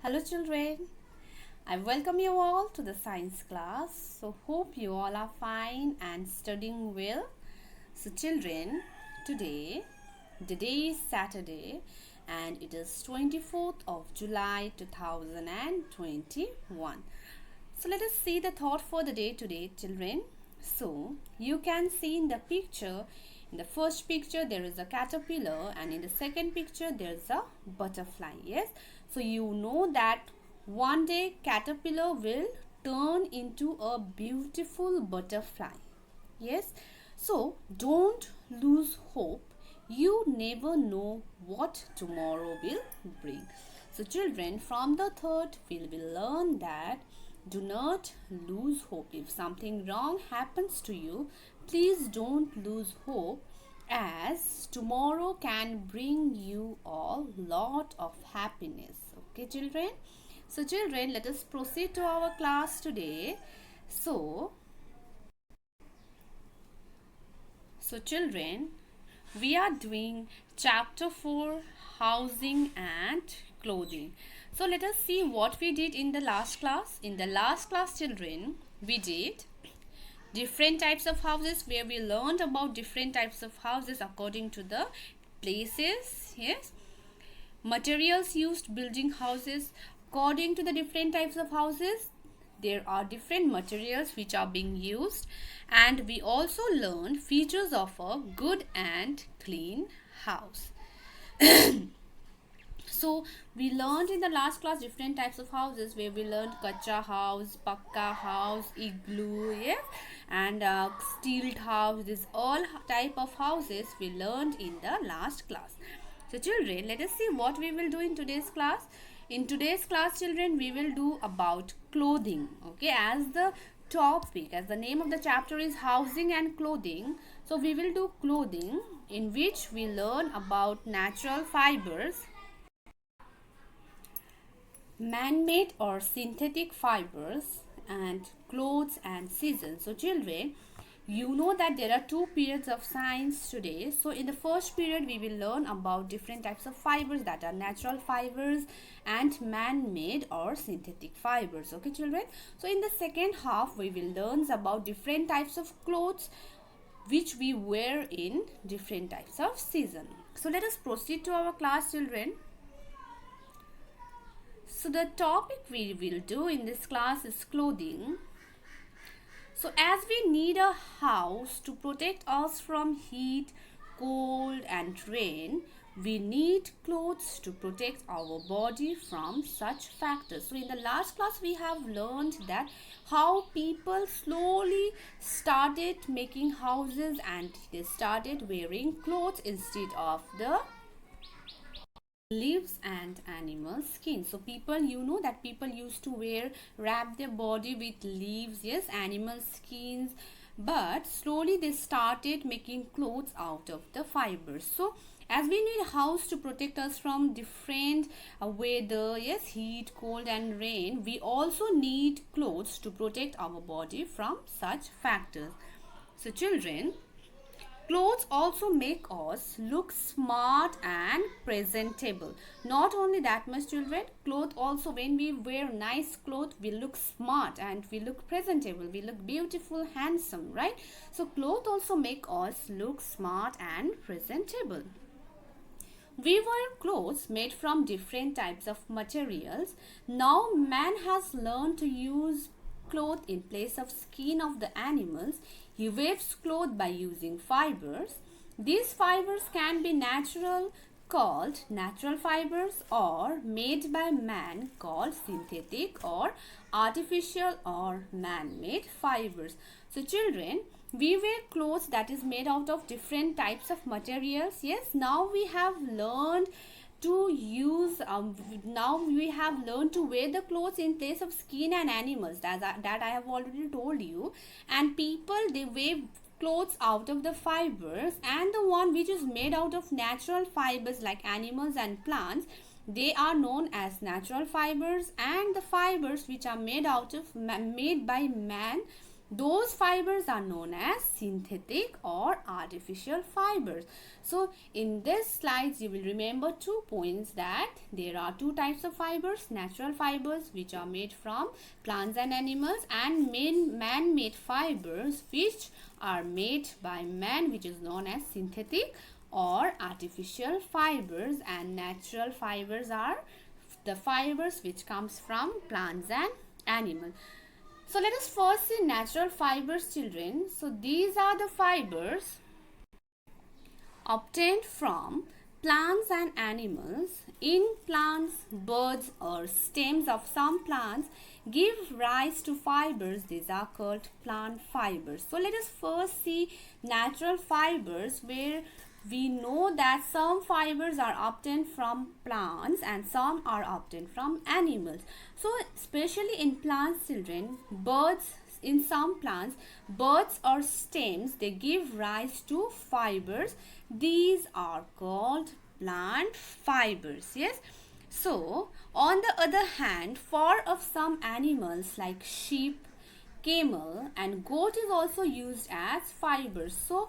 Hello children, I welcome you all to the science class. So hope you all are fine and studying well. So children, today the day is Saturday and it is 24th of July 2021. So let us see the thought for the day today children. So you can see in the picture, in the first picture there is a caterpillar and in the second picture there is a butterfly. Yes, so you know that one day caterpillar will turn into a beautiful butterfly. Yes, so don't lose hope. You never know what tomorrow will bring. So children, from the third we will learn that do not lose hope. If something wrong happens to you, please don't lose hope, as tomorrow can bring you a lot of happiness. Okay children, so children, let us proceed to our class today. So children, we are doing chapter 4, housing and clothing. So let us see what we did in the last class. In the last class children, we did different types of houses, where we learned about different types of houses according to the places. Yes, materials used building houses. According to the different types of houses, there are different materials which are being used, and we also learned features of a good and clean house. So we learned in the last class different types of houses, where we learned kacha house, pakka house, igloo, yes, and steeled house. These all type of houses we learned in the last class. So children, let us see what we will do in today's class. In today's class children, we will do about clothing. Okay, as the topic, as the name of the chapter is housing and clothing, so we will do clothing, in which we learn about natural fibers, man-made or synthetic fibers, and clothes and seasons. So children, you know that there are two periods of science today. So in the first period we will learn about different types of fibers, that are natural fibers and man-made or synthetic fibers. Okay children, so in the second half we will learn about different types of clothes which we wear in different types of season. So let us proceed to our class children. So the topic we will do in this class is clothing. So as we need a house to protect us from heat, cold and rain, we need clothes to protect our body from such factors. So in the last class we have learned that how people slowly started making houses and they started wearing clothes instead of the leaves and animal skin. So people, you know that people used to wrap their body with leaves, yes, animal skins, but slowly they started making clothes out of the fibers. So as we need a house to protect us from different weather, yes, heat, cold and rain, we also need clothes to protect our body from such factors. So children, clothes also make us look smart and presentable. Not only that much children, clothes also, when we wear nice clothes, we look smart and we look presentable, we look beautiful, handsome, right? So clothes also make us look smart and presentable. We wear clothes made from different types of materials. Now man has learned to use cloth in place of skin of the animals. He weaves cloth by using fibers. These fibers can be natural, called natural fibers, or made by man, called synthetic, or artificial or man-made fibers. So children, we wear clothes that is made out of different types of materials. Yes, now we have learned to use now we have learned to wear the clothes in place of skin and animals, that I have already told you. And people, they wear clothes out of the fibers, and the one which is made out of natural fibers like animals and plants, they are known as natural fibers. And the fibers which are made by man, those fibers are known as synthetic or artificial fibers. So in this slides you will remember 2 points, that there are 2 types of fibers: natural fibers which are made from plants and animals, and man-made fibers which are made by man, which is known as synthetic or artificial fibers. And natural fibers are the fibers which comes from plants and animals. So let us first see natural fibers, children. So these are the fibers obtained from plants and animals. In plants, buds or stems of some plants give rise to fibers. These are called plant fibers. So let us first see natural fibers, where we know that some fibers are obtained from plants and some are obtained from animals. So especially in plants, children, in some plants, buds or stems, they give rise to fibers. These are called plant fibers. Yes. So on the other hand, fur of some animals like sheep, camel and goat is also used as fibers. So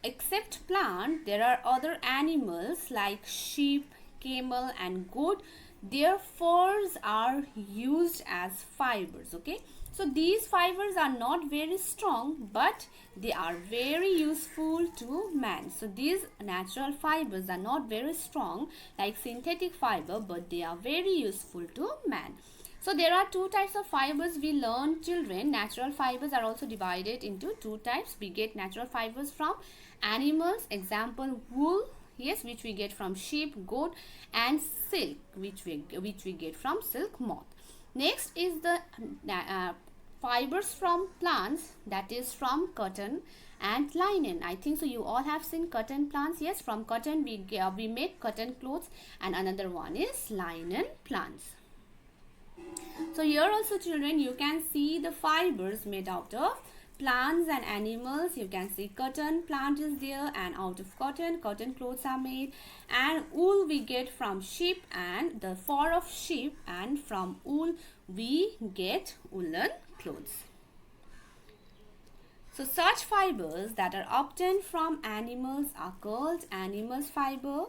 except plant, there are other animals like sheep, camel and goat. Their furs are used as fibers. Okay, so these fibers are not very strong, but they are very useful to man. So these natural fibers are not very strong like synthetic fiber, but they are very useful to man. So there are 2 types of fibers we learn, children. Natural fibers are also divided into 2 types. We get natural fibers from animals, example wool, yes, which we get from sheep, goat, and silk, which we get from silk moth. Next is the fibers from plants, that is from cotton and linen. I think so you all have seen cotton plants. Yes, from cotton we make cotton clothes, and another one is linen plants. So here also, children, you can see the fibers made out of plants and animals. You can see cotton plant is there, and out of cotton clothes are made. And wool we get from sheep and the fur of sheep, and from wool we get woolen clothes. So such fibers that are obtained from animals are called animal fiber.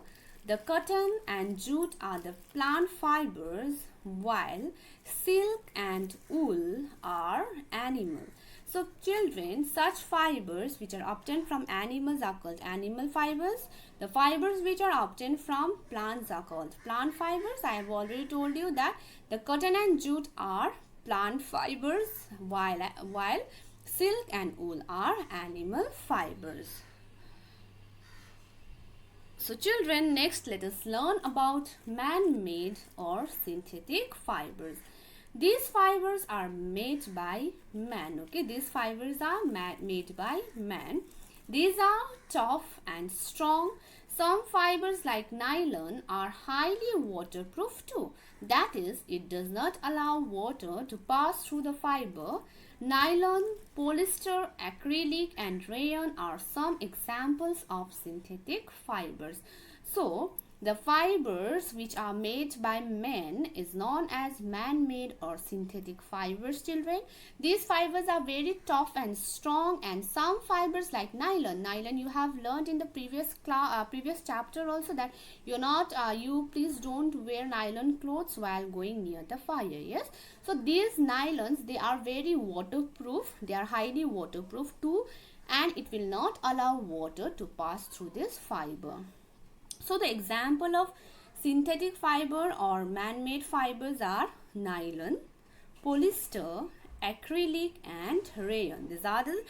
The cotton and jute are the plant fibers, while silk and wool are animal. So children, such fibers which are obtained from animals are called animal fibers. The fibers which are obtained from plants are called plant fibers. I have already told you that the cotton and jute are plant fibers, while silk and wool are animal fibers. So children, next let us learn about man-made or synthetic fibers. These fibers are made by man. Okay, these fibers are made by man. These are tough and strong. Some fibers like nylon are highly waterproof too. That is, it does not allow water to pass through the fiber. Nylon, polyester, acrylic and rayon are some examples of synthetic fibers. So, the fibers which are made by men is known as man-made or synthetic fibers, children. These fibers are very tough and strong, and some fibers like nylon you have learned in the previous chapter also, that you please don't wear nylon clothes while going near the fire. Yes, so these nylons, they are very waterproof. They are highly waterproof too, and it will not allow water to pass through this fiber. So the example of synthetic fiber or man-made fibers are nylon, polyester, acrylic and rayon. These are the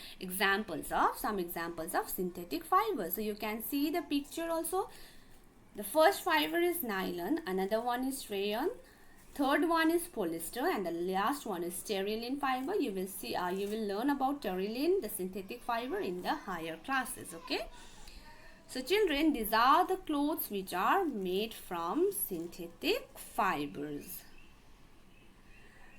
some examples of synthetic fibers. So you can see the picture also. The first fiber is nylon, another one is rayon, third one is polyester, and the last one is terylene fiber. You will see you will learn about terylene, the synthetic fiber, in the higher classes. Okay. So children, these are the clothes which are made from synthetic fibers.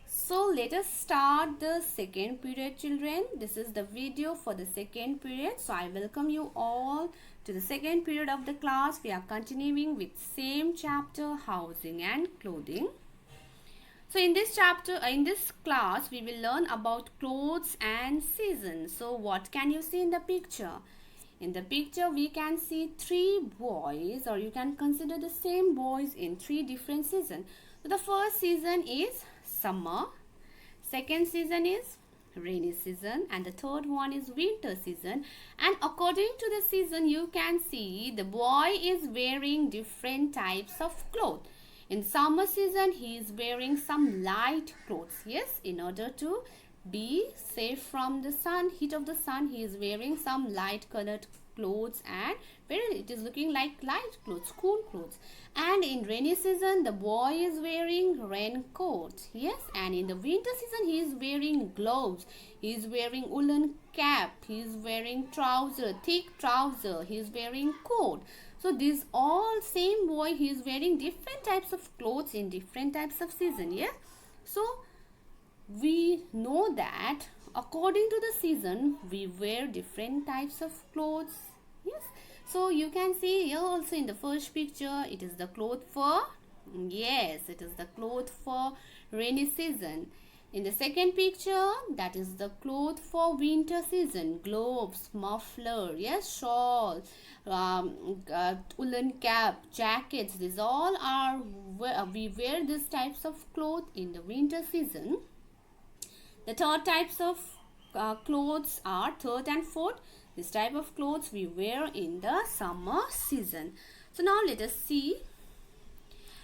So let us start the second period, children. This is the video for the second period. So I welcome you all to the second period of the class. We are continuing with same chapter, housing and clothing. So in this chapter, in this class, we will learn about clothes and seasons. So what can you see in the picture? In the picture, we can see three boys, or you can consider the same boys in three different seasons. So the first season is summer, second season is rainy season, and the third one is winter season. And according to the season, you can see the boy is wearing different types of clothes. In summer season, he is wearing some light clothes. Yes, in order to be safe from the sun, heat of the sun, he is wearing some light colored clothes, and it is looking like light clothes, cool clothes. And in rainy season, the boy is wearing raincoat. Yes, and in the winter season, he is wearing gloves, he is wearing woolen cap, he is wearing trouser, thick trouser, he is wearing coat. So this all same boy, he is wearing different types of clothes in different types of season. Yeah, so we know that according to the season we wear different types of clothes. Yes, so you can see here also in the first picture, it is the cloth for, yes, it is the cloth for rainy season. In the second picture, that is the cloth for winter season, gloves, muffler, yes, shawl, woolen cap, jackets. These all are, we wear these types of clothes in the winter season. The third types of clothes are third and fourth. This type of clothes we wear in the summer season. So now let us see.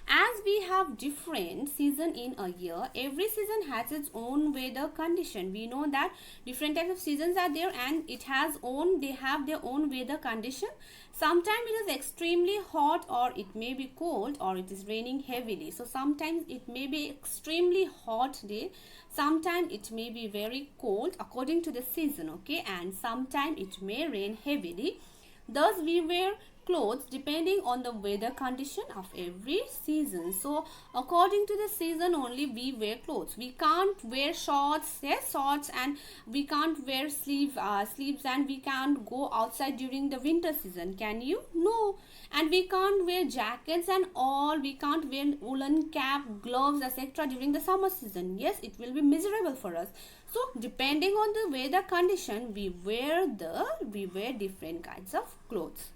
As we have different season in a year, every season has its own weather condition. We know that different types of seasons are there, and they have their own weather condition. Sometimes it is extremely hot, or it may be cold, or it is raining heavily. So sometimes it may be extremely hot day, sometimes it may be very cold according to the season, okay, and sometimes it may rain heavily. Thus we wear clothes depending on the weather condition of every season. So according to the season only we wear clothes. We can't wear shorts, yes, shorts, and we can't wear sleeves, and we can't go outside during the winter season. Can you? No. And we can't wear jackets and all. We can't wear woolen cap, gloves, etc. during the summer season. Yes, it will be miserable for us. So depending on the weather condition, we wear different kinds of clothes.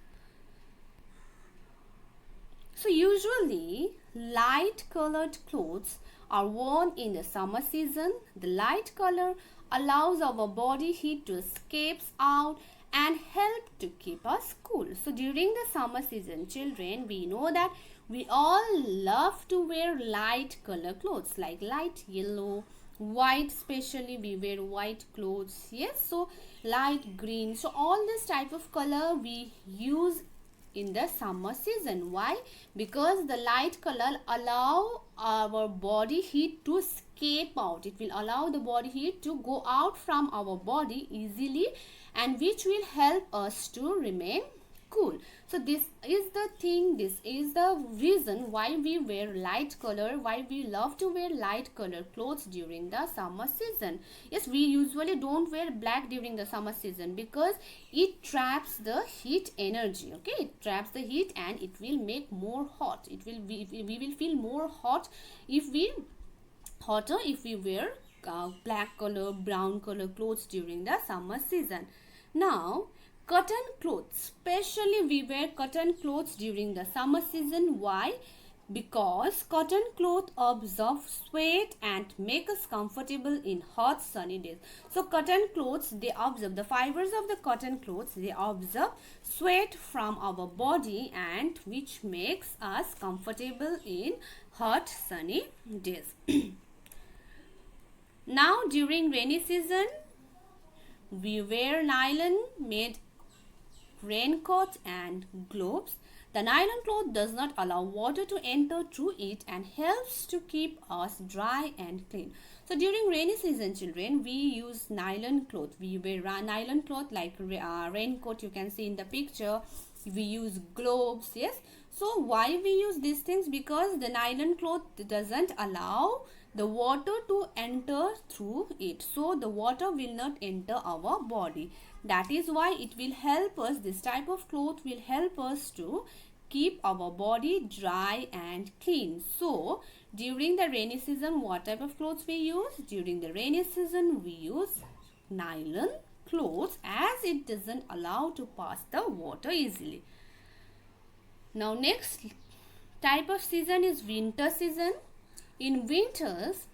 So usually light colored clothes are worn in the summer season. The light color allows our body heat to escape out and help to keep us cool. So during the summer season, children, we know that we all love to wear light color clothes like light yellow, white, especially we wear white clothes. Yes, so light green. So all this type of color we use in the summer season. Why? Because the light color allow our body heat to escape out. It will allow the body heat to go out from our body easily, and which will help us to remain cool. So this is the thing, this is the reason why we wear light color, why we love to wear light color clothes during the summer season. Yes, we usually don't wear black during the summer season because it traps the heat energy. Okay, it traps the heat and it will make more hot. We will feel more hot if we wear black color, brown color clothes during the summer season. Now cotton clothes, especially we wear cotton clothes during the summer season. Why? Because cotton cloth absorb sweat and make us comfortable in hot sunny days. So cotton clothes, they absorb, the fibers of the cotton clothes, they absorb sweat from our body, and which makes us comfortable in hot sunny days. Now during rainy season, we wear nylon made raincoat and gloves. The nylon cloth does not allow water to enter through it and helps to keep us dry and clean. So during rainy season, children, we use nylon cloth. We wear nylon cloth like raincoat, you can see in the picture. We use gloves, yes. So why we use these things? Because the nylon cloth doesn't allow the water to enter through it. So the water will not enter our body. That is why it will help us, this type of cloth will help us to keep our body dry and clean. So During the rainy season, what type of clothes we use? During the rainy season, we use nylon clothes as it doesn't allow to pass the water easily. Now next type of season is winter season. In winters,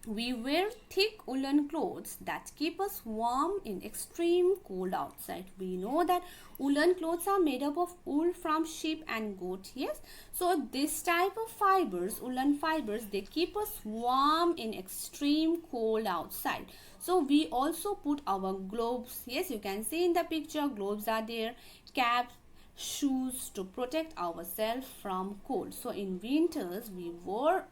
we wear thick woolen clothes that keep us warm in extreme cold outside. We know that woolen clothes are made up of wool from sheep and goat. Yes. So this type of fibers, woolen fibers, they keep us warm in extreme cold outside. So we also put our gloves. Yes, you can see in the picture, gloves are there, caps, shoes to protect ourselves from cold. So in winters we wear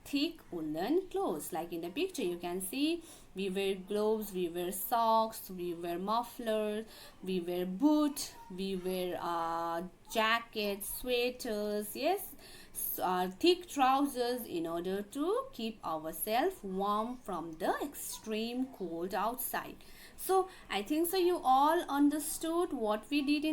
thick woolen clothes. Like in the picture you can see we wear gloves, we wear socks, we wear mufflers, we wear boots, we wear jackets, sweaters, yes, thick trousers in order to keep ourselves warm from the extreme cold outside. So I think so you all understood what we did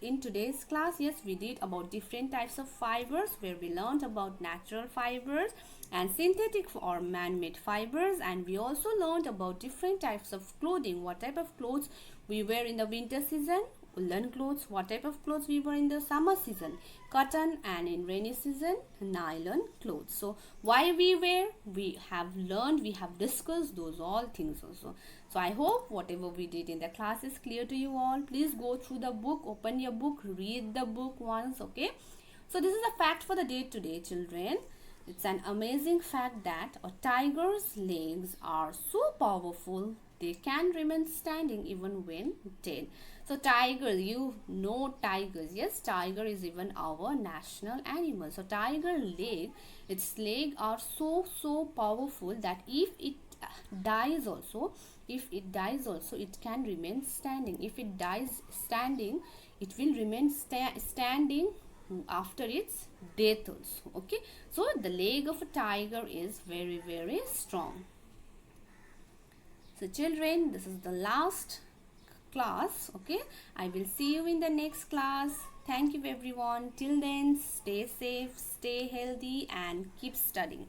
in today's class. Yes, we did about different types of fibers, where we learned about natural fibers and synthetic or man-made fibers, and we also learned about different types of clothing, what type of clothes we wear in the winter season, woolen clothes, what type of clothes we wear in the summer season, cotton, and in rainy season, nylon clothes. So why we wear, we have learned, we have discussed those all things also. So I hope whatever we did in the class is clear to you all. Please go through the book, open your book, read the book once. Okay, so this is a fact for the day today, children. It's an amazing fact that a tiger's legs are so powerful they can remain standing even when dead. So tiger, you know tigers. Yes, tiger is even our national animal. So tiger leg, its leg are so powerful that if it dies also, it can remain standing. If it dies standing, it will remain standing after its death also. Okay, so the leg of a tiger is very strong. So children, this is the last class. Okay, I will see you in the next class. Thank you everyone. Till then, stay safe, stay healthy, and keep studying.